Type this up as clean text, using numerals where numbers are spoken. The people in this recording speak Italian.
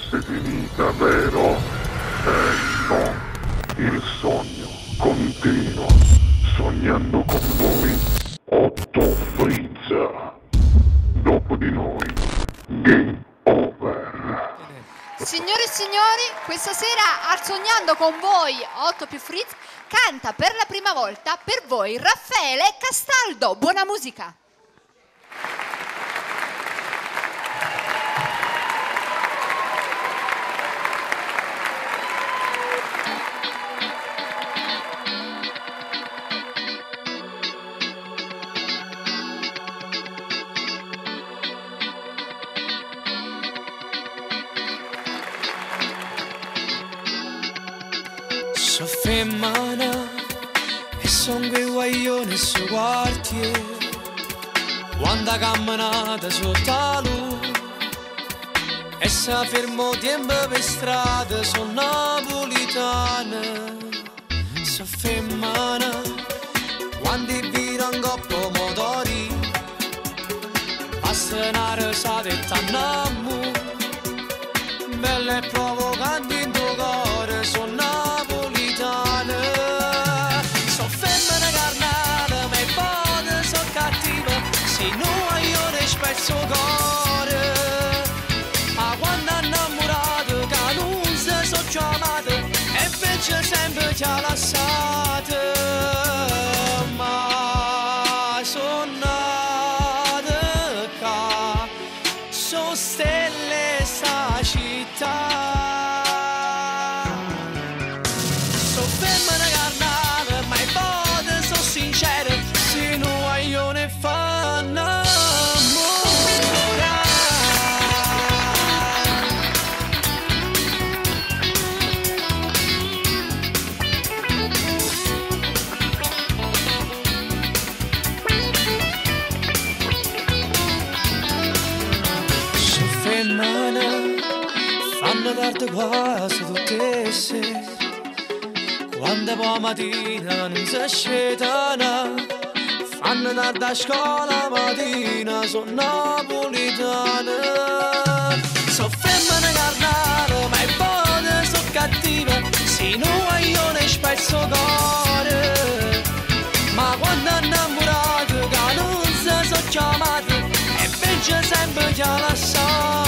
fosse finita, vero? No, il sogno continua, sognando con voi, Otto Frizza. Dopo di noi, game over. Signore e signori, questa sera al Sognando con voi, Otto più Fritz, canta per la prima volta per voi Raffaele Castaldo. Buona musica! So femmina e son quei guaglioni su quartiere quando camminata sotto la luce e si fermò tempo per strada sono napolitana. So femmina quando vira un coppo motori passa una risata e t'annamo bella e provocante in tuo cuore sono napolitana. So femmina carnale ma i pode so cattiva se no io ne spezzo cuore ma quando innamorato che non si so chiamata e invece sempre ti ha lasciato ma sono nata qua so stelle sta città. So femmina carnale ma i pode so sincere se no io ne fanno fanno tardi quasi tutte le sere quando poi mattina non si scetana fanno tardi a scuola mattina sono napolitana. So femmina carnale ma i pode so cattiva se no io ne spezzo cuore ma quando innamorato che non si so chiamata e invece sempre ti ha lasciato